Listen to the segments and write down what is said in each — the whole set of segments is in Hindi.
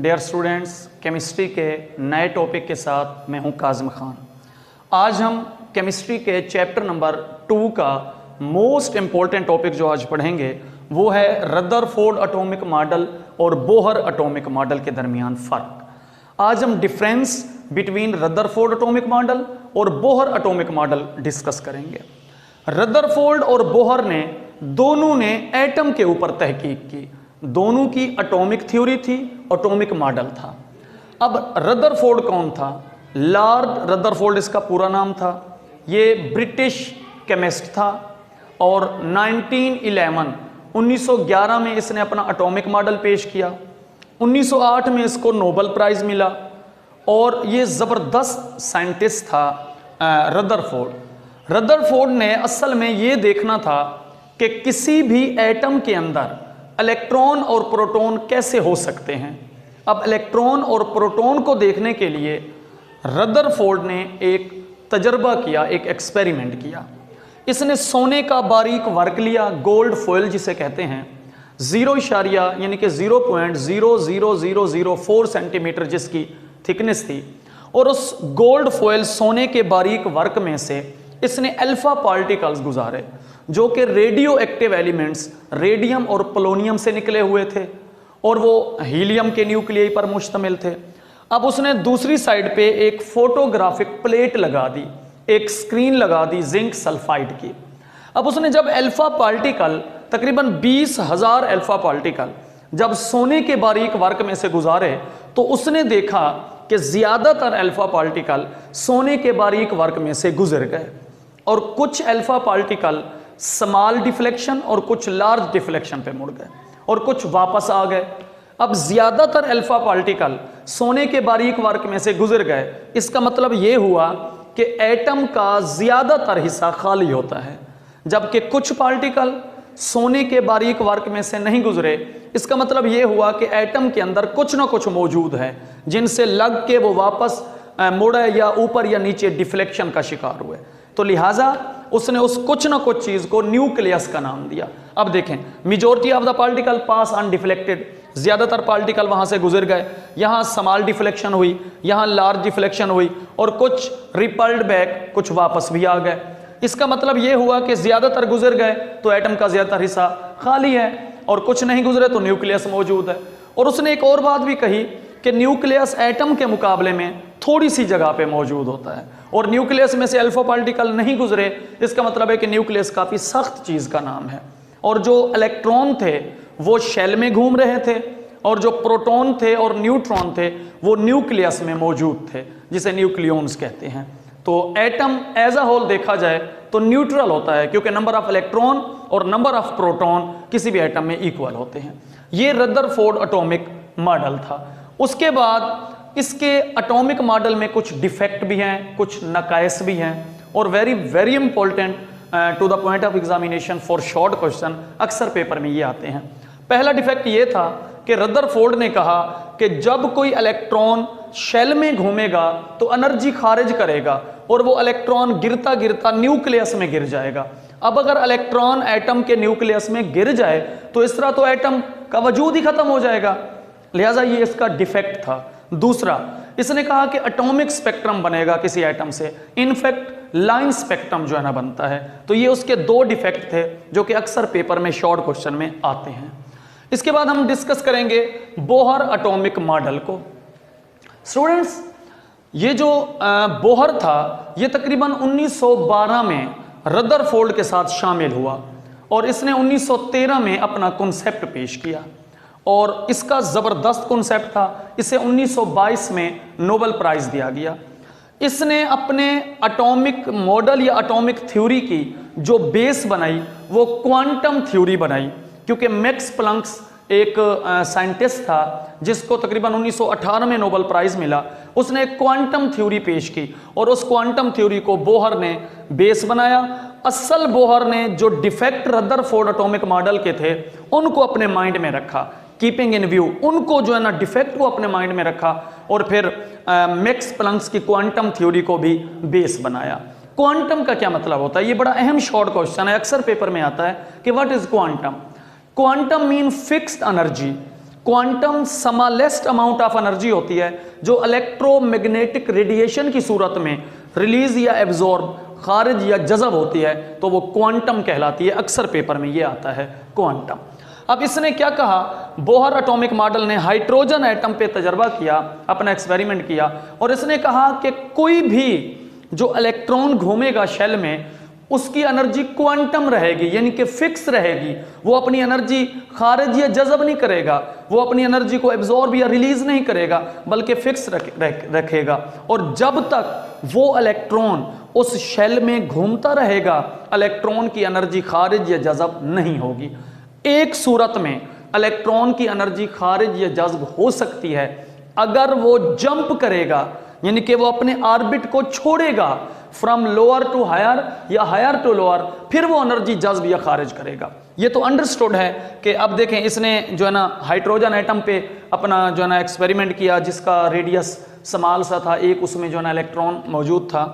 डियर स्टूडेंट्स, केमिस्ट्री के नए टॉपिक के साथ मैं हूं काज़िम खान। आज हम केमिस्ट्री के चैप्टर नंबर 2 का मोस्ट इम्पॉर्टेंट टॉपिक जो आज पढ़ेंगे वो है रदरफोर्ड एटॉमिक मॉडल और बोहर एटॉमिक मॉडल के दरमियान फ़र्क। आज हम difference between Rutherford atomic model और बोहर एटॉमिक मॉडल डिस्कस करेंगे। रदरफोर्ड और बोहर ने दोनों ने एटम के ऊपर तहकीक की, दोनों की एटॉमिक थ्योरी थी, एटॉमिक मॉडल था। अब रदरफोर्ड कौन था? लॉर्ड रदरफोर्ड इसका पूरा नाम था। ये ब्रिटिश केमिस्ट था और 1911 में इसने अपना एटॉमिक मॉडल पेश किया। 1908 में इसको नोबेल प्राइज मिला और ये ज़बरदस्त साइंटिस्ट था रदरफोर्ड। रदरफोर्ड ने असल में ये देखना था कि किसी भी एटम के अंदर इलेक्ट्रॉन और प्रोटॉन कैसे हो सकते हैं। अब इलेक्ट्रॉन और प्रोटॉन को देखने के लिए रदरफोर्ड ने एक तजर्बा किया, एक एक्सपेरिमेंट किया। इसने सोने का बारीक वर्क लिया, गोल्ड फॉयल जिसे कहते हैं, 0 यानी कि 0.00004 सेंटीमीटर जिसकी थिकनेस थी, और उस गोल्ड फॉयल सोने के बारीक वर्क में से इसने अल्फा पार्टिकल्स गुजारे जो कि रेडियो एक्टिव एलिमेंट्स रेडियम और पोलोनियम से निकले हुए थे और वो हीलियम के न्यूक्लियई पर मुश्तमिल थे। अब उसने दूसरी साइड पे एक फोटोग्राफिक प्लेट लगा दी, एक स्क्रीन लगा दी जिंक सल्फाइड की। अब उसने जब अल्फा पार्टिकल, तकरीबन 20,000 अल्फा पार्टिकल जब सोने के बारीक वर्क में से गुजारे तो उसने देखा कि ज़्यादातर अल्फा पार्टिकल सोने के बारीक वर्क में से गुजर गए और कुछ अल्फा पार्टिकल स्मॉल डिफ्लेक्शन और कुछ लार्ज डिफ्लेक्शन पे मुड़ गए और कुछ वापस आ गए। अब ज़्यादातर अल्फा पार्टिकल सोने के बारीक वर्क में से गुजर गए, इसका मतलब ये हुआ कि एटम का ज़्यादातर हिस्सा खाली होता है, जबकि कुछ पार्टिकल सोने के बारीक वर्क में से नहीं गुजरे। इसका मतलब ये हुआ कि एटम के अंदर कुछ ना कुछ मौजूद है जिनसे लग के वो वापस मुड़े या ऊपर या नीचे डिफ्लेक्शन का शिकार हुए। तो लिहाजा उसने उस कुछ ना कुछ चीज़ को न्यूक्लियस का नाम दिया। अब देखें, majority of the particle pass undeflected, ज़्यादातर पार्टिकल वहाँ से गुजर गए, यहाँ स्मॉल डिफ्लेक्शन हुई, यहाँ लार्ज डिफ्लेक्शन हुई और कुछ रिपल्ड बैक, कुछ वापस भी आ गए। इसका मतलब ये हुआ कि ज़्यादातर गुजर गए तो एटम का ज़्यादातर हिस्सा खाली है और कुछ नहीं गुजरे तो न्यूक्लियस मौजूद है। और उसने एक और बात भी कही कि न्यूक्लियस एटम के मुकाबले में थोड़ी सी जगह पे मौजूद होता है और न्यूक्लियस में से अल्फा पार्टिकल नहीं गुजरे, इसका मतलब है कि न्यूक्लियस काफ़ी सख्त चीज़ का नाम है। और जो इलेक्ट्रॉन थे वो शेल में घूम रहे थे और जो प्रोटॉन थे और न्यूट्रॉन थे वो न्यूक्लियस में मौजूद थे, जिसे न्यूक्लियॉन्स कहते हैं। तो एटम एज अ होल देखा जाए तो न्यूट्रल होता है क्योंकि नंबर ऑफ इलेक्ट्रॉन और नंबर ऑफ प्रोटॉन किसी भी एटम में इक्वल होते हैं। ये रदरफोर्ड एटॉमिक मॉडल था। उसके बाद इसके एटॉमिक मॉडल में कुछ डिफेक्ट भी हैं, कुछ नकाइस भी हैं और very very important to the point of examination for short question अक्सर पेपर में ये आते हैं। पहला डिफेक्ट ये था कि रदरफोर्ड ने कहा कि जब कोई इलेक्ट्रॉन शेल में घूमेगा तो एनर्जी खारिज करेगा और वो इलेक्ट्रॉन गिरता गिरता न्यूक्लियस में गिर जाएगा। अब अगर इलेक्ट्रॉन एटम के न्यूक्लियस में गिर जाए तो इस तरह तो एटम का वजूद ही खत्म हो जाएगा, लिहाजा ये इसका डिफेक्ट था। दूसरा, इसने कहा कि एटॉमिक स्पेक्ट्रम बनेगा किसी एटम से, इनफैक्ट लाइन स्पेक्ट्रम जो है ना बनता है। तो ये उसके दो डिफेक्ट थे जो कि अक्सर पेपर में शॉर्ट क्वेश्चन में आते हैं। इसके बाद हम डिस्कस करेंगे बोहर एटॉमिक मॉडल को। स्टूडेंट्स, ये जो बोहर था ये तकरीबन 1912 में रदरफोर्ड के साथ शामिल हुआ और इसने 1913 में अपना कॉन्सेप्ट पेश किया और इसका ज़बरदस्त कॉन्सेप्ट था। इसे 1922 में नोबेल प्राइज़ दिया गया। इसने अपने एटॉमिक मॉडल या एटॉमिक थ्योरी की जो बेस बनाई वो क्वांटम थ्योरी बनाई, क्योंकि मैक्स प्लैंक एक साइंटिस्ट था जिसको तकरीबन 1918 में नोबेल प्राइज़ मिला। उसने एक क्वांटम थ्योरी पेश की और उस क्वांटम थ्योरी को बोहर ने बेस बनाया। असल बोहर ने जो डिफेक्ट रदरफोर्ड एटॉमिक मॉडल के थे उनको अपने माइंड में रखा, कीपिंग इन व्यू, उनको जो है ना डिफेक्ट को अपने माइंड में रखा और फिर मैक्स प्लैंक की क्वांटम थ्योरी को भी बेस बनाया। क्वांटम का क्या मतलब होता है? ये बड़ा अहम शॉर्ट क्वेश्चन है, अक्सर पेपर में आता है कि what is quantum. Quantum mean fixed energy. Quantum smallest amount of energy होती है जो इलेक्ट्रोमैग्नेटिक रेडिएशन की सूरत में रिलीज या एब्जॉर्ब, खारिज या जज़ब होती है, तो वो क्वांटम कहलाती है। अक्सर पेपर में ये आता है क्वांटम। अब इसने क्या कहा, बोहर एटॉमिक मॉडल ने हाइड्रोजन एटम पे तजर्बा किया, अपना एक्सपेरिमेंट किया, और इसने कहा कि कोई भी जो इलेक्ट्रॉन घूमेगा शेल में उसकी एनर्जी क्वांटम रहेगी, यानी कि फिक्स रहेगी। वो अपनी एनर्जी खारिज या जज़ब नहीं करेगा, वो अपनी एनर्जी को एब्जॉर्ब या रिलीज नहीं करेगा, बल्कि फिक्स रखेगा। और जब तक वो इलेक्ट्रॉन उस शेल में घूमता रहेगा, इलेक्ट्रॉन की एनर्जी खारिज या जज़ब नहीं होगी। एक सूरत में इलेक्ट्रॉन की एनर्जी खारिज या जज़ब हो सकती है, अगर वो जंप करेगा, यानी कि वो अपने ऑर्बिट को छोड़ेगा फ्रॉम लोअर टू हायर या हायर टू लोअर, फिर वो एनर्जी जज्ब या खारिज करेगा। ये तो अंडरस्टूड है कि अब देखें इसने जो है ना हाइड्रोजन एटम पे अपना जो है ना एक्सपेरिमेंट किया, जिसका रेडियस स्मॉल सा था, एक उसमें जो है ना इलेक्ट्रॉन मौजूद था।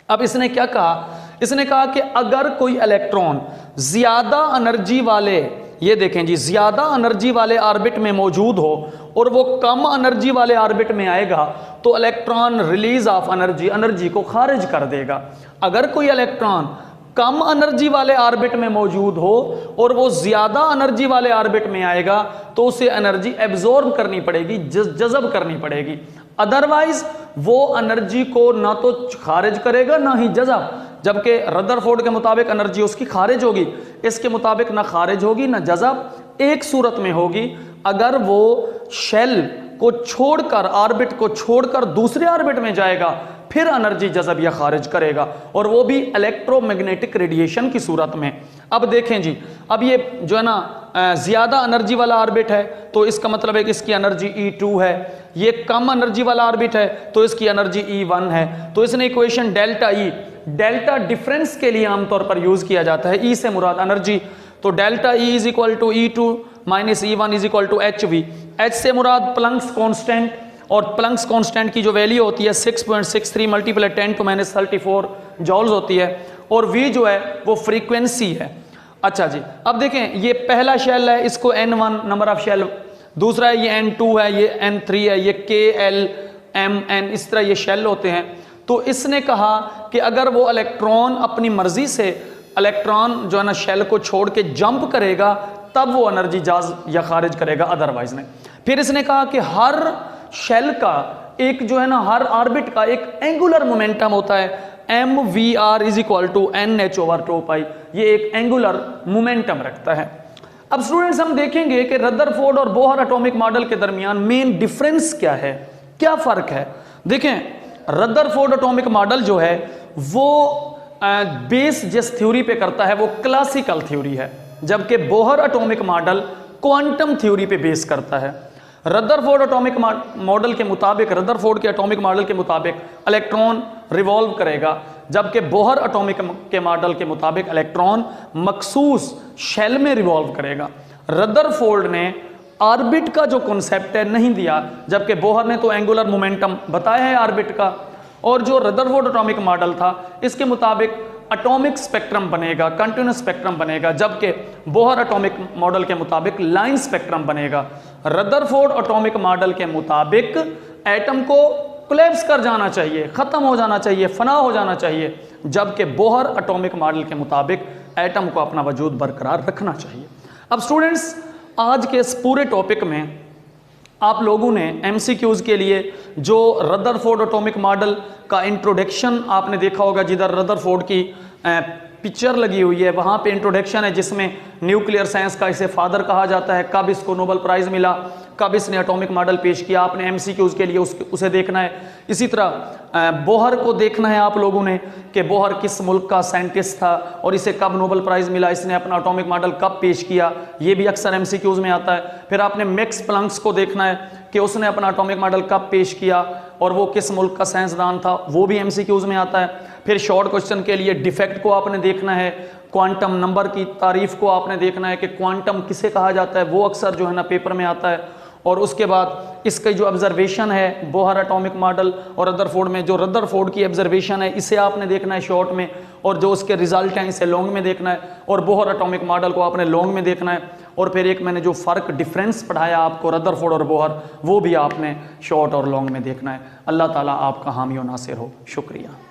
अब इसने क्या कहा, इसने कहा कि अगर कोई इलेक्ट्रॉन ज्यादा एनर्जी वाले, ये देखें जी, ज्यादा एनर्जी वाले ऑर्बिट में मौजूद हो और वो कम एनर्जी वाले ऑर्बिट में आएगा, तो electron release of energy, energy को खारिज कर देगा। अगर कोई इलेक्ट्रॉन कम एनर्जी वाले ऑर्बिट में मौजूद हो और वो ज्यादा एनर्जी वाले ऑर्बिट में आएगा, तो उसे एनर्जी एब्जॉर्ब करनी पड़ेगी, जज़ब करनी पड़ेगी। अदरवाइज वो एनर्जी को ना तो खारिज करेगा ना ही जज़ब, जबकि रदरफोर्ड के मुताबिक एनर्जी उसकी खारिज होगी, इसके मुताबिक ना खारिज होगी ना जज़ब। एक सूरत में होगी, अगर वो शेल को छोड़कर, ऑर्बिट को छोड़कर दूसरे ऑर्बिट में जाएगा, फिर एनर्जी जज़ब या खारिज करेगा, और वो भी इलेक्ट्रोमैग्नेटिक रेडिएशन की सूरत में। अब देखें जी, अब ये जो है ना ज़्यादा एनर्जी वाला ऑर्बिट है, तो इसका मतलब है कि इसकी एनर्जी E2 है। ये कम एनर्जी वाला ऑर्बिट है, तो इसकी एनर्जी E1 है। तो इसने equation delta E, delta difference के लिए आमतौर पर यूज़ किया जाता है। E से मुराद एनर्जी, तो delta E is equal to E2 minus E1 is equal to HV। H से मुराद प्लंक्स कांस्टेंट, और प्लंक्स कांस्टेंट की जो वैल्यू होती है 6.63 मल्टीप्लाई 10⁻⁻34 जॉल्स होती है, और V जो है वो फ्रीक्वेंसी है। अच्छा जी, अब देखें ये पहला शेल है, इसको N1 नंबर ऑफ शेल, दूसरा है ये N2 है, ये N3 है, ये K L M N, इस तरह ये शेल होते हैं। तो इसने कहा कि अगर वो इलेक्ट्रॉन अपनी मर्जी से इलेक्ट्रॉन जो है ना शेल को छोड़ के जंप करेगा, तब वो एनर्जी जज़ब या खारिज करेगा, अदरवाइज नहीं। फिर इसने कहा कि हर शेल का एक जो है ना, हर ऑर्बिट का एक एंगुलर मोमेंटम होता है, mvr is equal to nh/2π, ये एक एंगुलर मोमेंटम रखता है। अब स्टूडेंट्स हम देखेंगे कि रदरफोर्ड और बोहर एटॉमिक मॉडल के दरमियान मेन डिफरेंस क्या है, क्या फर्क है। देखें, रदरफोर्ड एटॉमिक मॉडल जो है वो बेस जिस थ्योरी पे करता है वो क्लासिकल थ्योरी है, जबकि Bohr atomic model quantum theory पे बेस करता है। रदरफोर्ड एटॉमिक मॉडल के मुताबिक, रदरफोर्ड के एटॉमिक मॉडल के मुताबिक इलेक्ट्रॉन रिवॉल्व करेगा, जबकि बोहर एटॉमिक के मॉडल के मुताबिक इलेक्ट्रॉन मखसूस शेल में रिवॉल्व करेगा। रदरफोर्ड ने ऑर्बिट का जो कॉन्सेप्ट है नहीं दिया, जबकि बोहर ने तो एंगुलर मोमेंटम बताया है ऑर्बिट का। और जो रदरफोर्ड एटॉमिक मॉडल था, इसके मुताबिक एटॉमिक स्पेक्ट्रम बनेगा, कंटिन्यूस स्पेक्ट्रम बनेगा, जबकि बोहर एटॉमिक मॉडल के मुताबिक लाइन स्पेक्ट्रम बनेगा। रदरफोर्ड एटॉमिक मॉडल के मुताबिक एटम को कोलैप्स कर जाना चाहिए, खत्म हो जाना चाहिए, फना हो जाना चाहिए, जबकि बोहर एटॉमिक मॉडल के मुताबिक एटम को अपना वजूद बरकरार रखना चाहिए। अब स्टूडेंट्स, आज के इस पूरे टॉपिक में आप लोगों ने MCQs के लिए जो रदरफोर्ड एटॉमिक मॉडल का इंट्रोडक्शन आपने देखा होगा, जिधर रदरफोर्ड की पिक्चर लगी हुई है, वहाँ पे इंट्रोडक्शन है जिसमें न्यूक्लियर साइंस का इसे फादर कहा जाता है, कब इसको नोबेल प्राइज़ मिला, कब इसने एटॉमिक मॉडल पेश किया, आपने MCQs के लिए उसे देखना है। इसी तरह बोहर को देखना है आप लोगों ने कि बोहर किस मुल्क का साइंटिस्ट था और इसे कब नोबेल प्राइज़ मिला, इसने अपना एटॉमिक मॉडल कब पेश किया, ये भी अक्सर MCQs में आता है। फिर आपने मैक्स प्लैंक को देखना है कि उसने अपना एटॉमिक मॉडल कब पेश किया और वो किस मुल्क का साइंसदान था, वो भी MCQs में आता है। फिर शॉर्ट क्वेश्चन के लिए डिफेक्ट को आपने देखना है, क्वांटम नंबर की तारीफ को आपने देखना है कि क्वांटम किसे कहा जाता है, वो अक्सर जो है ना पेपर में आता है। और उसके बाद इसका जो ऑब्जर्वेशन है बोहर एटॉमिक मॉडल और रदरफोर्ड में, जो रदरफोर्ड की ऑब्जर्वेशन है इसे आपने देखना है शॉर्ट में, और जो उसके रिजल्ट हैं इसे लॉन्ग में देखना है, और बोहर एटॉमिक मॉडल को आपने लॉन्ग में देखना है। और फिर एक मैंने जो फ़र्क डिफरेंस पढ़ाया आपको रदरफोर्ड और बोहर, वो भी आपने शॉर्ट और लॉन्ग में देखना है। अल्लाह ताला आपका हामी और नासिर हो। शुक्रिया।